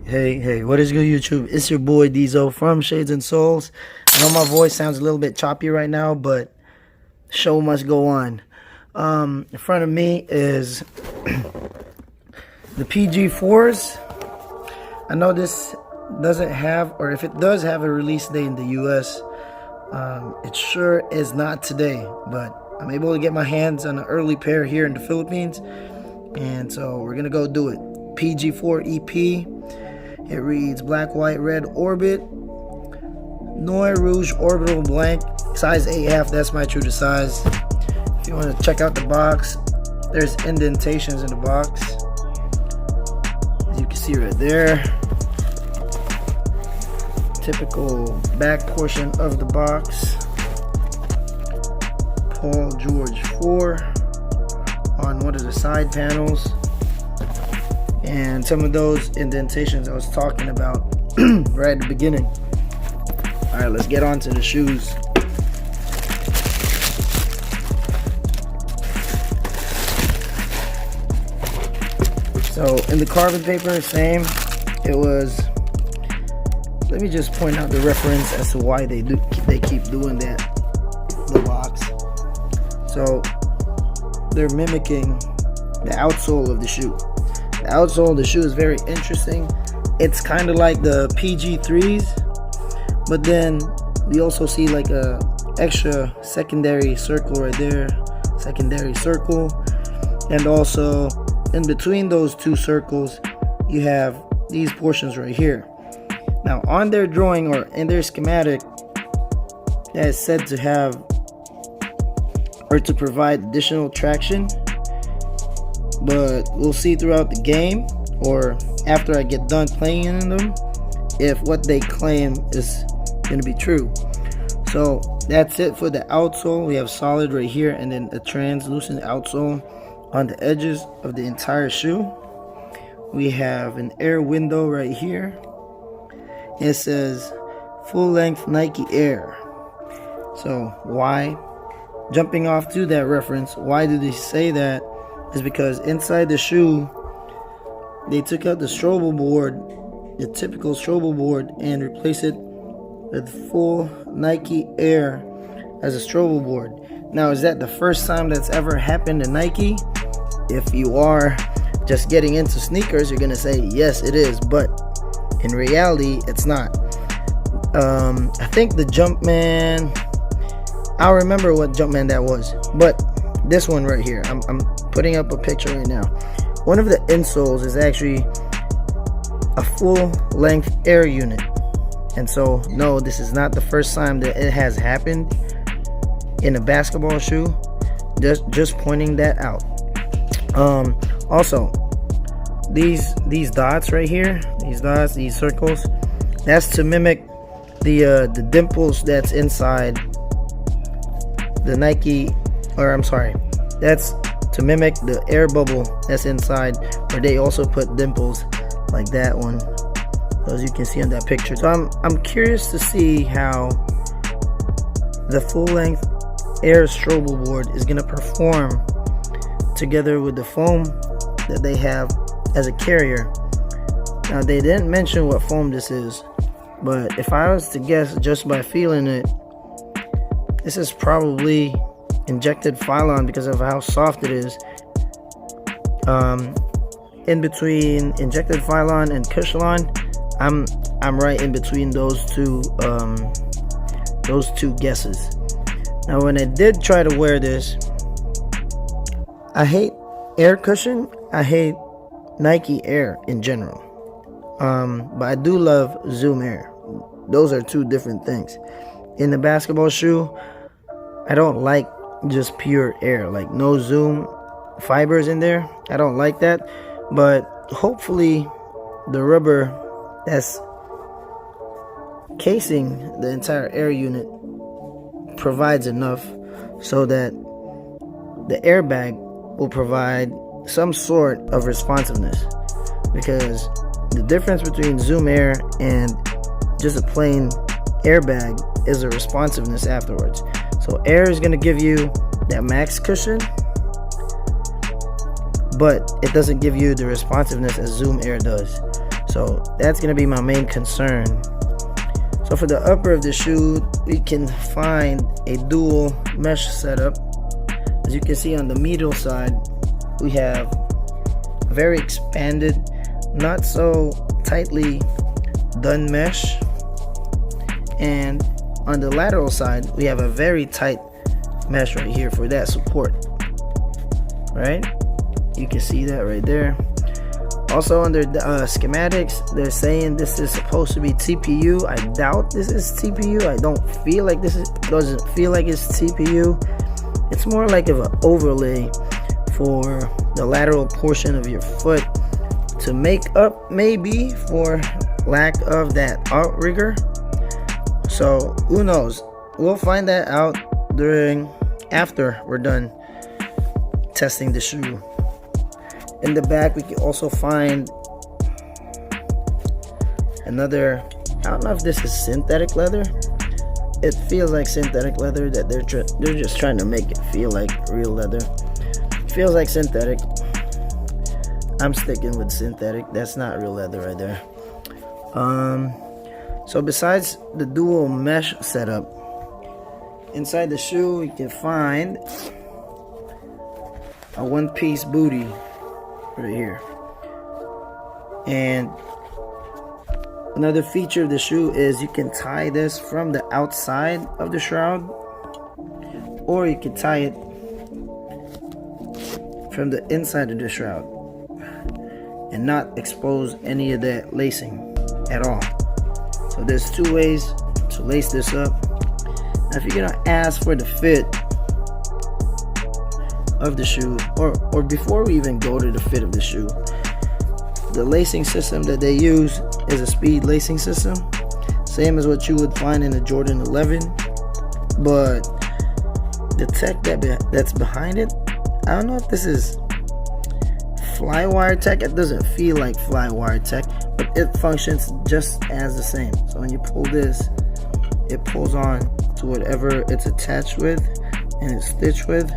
Hey, what is good, YouTube? It's your boy Diesel from Shades and Souls. I know my voice sounds a little bit choppy right now, but show must go on. In front of me is the PG4s. I know this doesn't have, or if it does have a release date in the US, it sure is not today, but I'm able to get my hands on an early pair here in the Philippines, and so we're gonna go do it. PG4 EP. It reads black, white, red orbit, Noir Rouge orbital blank, size 8.5. That's my true to size. If you want to check out the box, there's indentations in the box, as you can see right there. Typical back portion of the box. Paul George 4 on one of the side panels. And some of those indentations I was talking about right at the beginning. Alright, let's get on to the shoes. So in the carbon paper, same. It was, let me just point out the reference as to why they keep doing that. The box. So they're mimicking the outsole of the shoe. The outsole of the shoe is very interesting. It's kind of like the PG3s, but then we also see like a extra secondary circle right there, secondary circle, and also in between those two circles you have these portions right here. Now on their drawing or in their schematic, that is said to have or to provide additional traction, but we'll see throughout the game or after I get done playing in them if what they claim is going to be true. So that's it for the outsole. We have solid right here and then a translucent outsole on the edges of the entire shoe. We have an air window right here. It says full length Nike Air. So why, jumping off to that reference, why do they say that? Is because inside the shoe they took out the strobo board, the typical strobo board, and replaced it with full Nike Air as a strobo board. Now, is that the first time that's ever happened to Nike? If you are just getting into sneakers, you're gonna say yes, it is, but in reality it's not. I think the Jumpman, I'll remember what Jumpman that was, but this one right here, I'm putting up a picture right now. One of the insoles is actually a full length air unit, and so no, this is not the first time that it has happened in a basketball shoe. Just pointing that out. Also, these dots right here, these dots, these circles, that's to mimic the dimples that's inside the Nike, or I'm sorry, that's to mimic the air bubble that's inside, where they also put dimples like that one, as you can see on that picture. So I'm curious to see how the full-length air strobo board is going to perform together with the foam that they have as a carrier. Now, they didn't mention what foam this is, but if I was to guess just by feeling it, this is probably injected Phylon because of how soft it is. In between injected Phylon and Cushlon, I'm right in between those two guesses. Now, when I did try to wear this, I hate air cushion, I hate Nike Air in general, but I do love Zoom Air. Those are two different things. In the basketball shoe, I don't like just pure air, like no Zoom fibers in there. I don't like that, but hopefully the rubber that's casing the entire air unit provides enough so that the airbag will provide some sort of responsiveness, because the difference between Zoom Air and just a plain airbag is the responsiveness afterwards. So air is going to give you that max cushion, but it doesn't give you the responsiveness as Zoom Air does. So So that's gonna be my main concern. So for the upper of the shoe, we can find a dual mesh setup. As you can see on the medial side, we have a very expanded, not so tightly done mesh, and on the lateral side we have a very tight mesh right here for that support. Right, you can see that right there. Also under the schematics, they're saying this is supposed to be TPU. I doubt this is TPU. I don't feel like doesn't feel like it's TPU. It's more like of an overlay for the lateral portion of your foot to make up maybe for lack of that outrigger. So who knows? We'll find that out after we're done testing the shoe. In the back we can also find another, I don't know if this is synthetic leather. It feels like synthetic leather, that they're just trying to make it feel like real leather. It feels like synthetic. I'm sticking with synthetic. That's not real leather right there. So besides the dual mesh setup, inside the shoe we can find a one-piece booty right here. And another feature of the shoe is you can tie this from the outside of the shroud, or you can tie it from the inside of the shroud and not expose any of that lacing at all. So there's two ways to lace this up. Now if you're gonna ask for the fit of the shoe, or before we even go to the fit of the shoe, the lacing system that they use is a speed lacing system, same as what you would find in a Jordan 11, but the tech that's behind it, I don't know if this is flywire tech. It doesn't feel like flywire tech, but it functions just as the same. So when you pull this, it pulls on to whatever it's attached with and it's stitched with.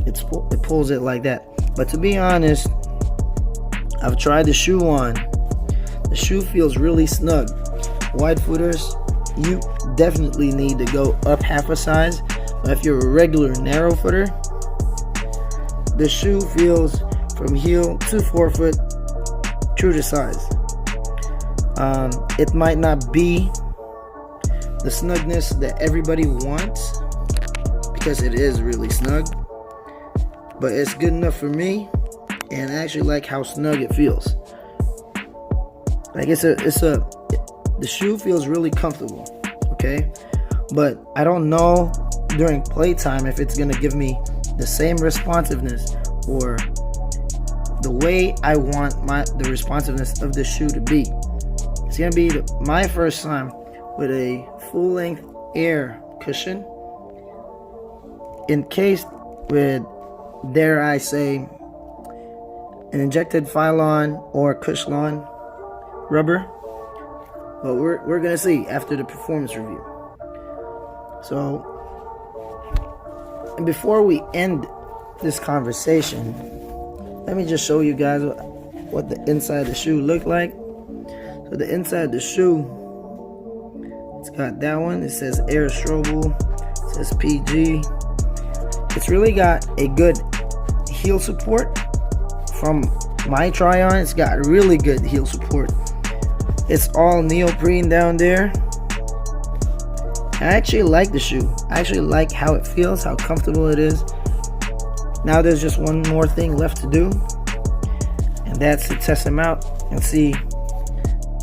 It pulls it like that. But to be honest, I've tried the shoe on. The shoe feels really snug. Wide footers, you definitely need to go up half a size. But if you're a regular narrow footer, the shoe feels from heel to forefoot true to size. It might not be the snugness that everybody wants, because it is really snug, but it's good enough for me, and I actually like how snug it feels. Like the shoe feels really comfortable, okay? But I don't know during playtime if it's gonna give me the same responsiveness or the way I want the responsiveness of the shoe to be. It's gonna be my first time with a full-length air cushion, encased with, dare I say, an injected Phylon or Cushlon rubber. But we're gonna see after the performance review. So, and before we end this conversation, let me just show you guys what the inside of the shoe looked like. So the inside of the shoe, it's got that one. It says Air Strobel. It says PG. It's really got a good heel support. From my try on, it's got really good heel support. It's all neoprene down there. I actually like the shoe. I actually like how it feels, how comfortable it is. Now there's just one more thing left to do, and that's to test them out and see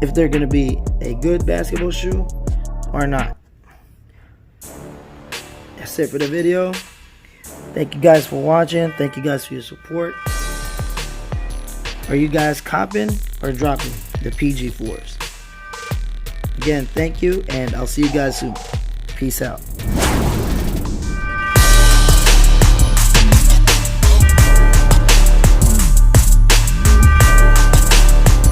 if they're going to be a good basketball shoe or not. That's it for the video. Thank you guys for watching. Thank you guys for your support. Are you guys copping or dropping the PG4s? Again, thank you, and I'll see you guys soon. Peace out.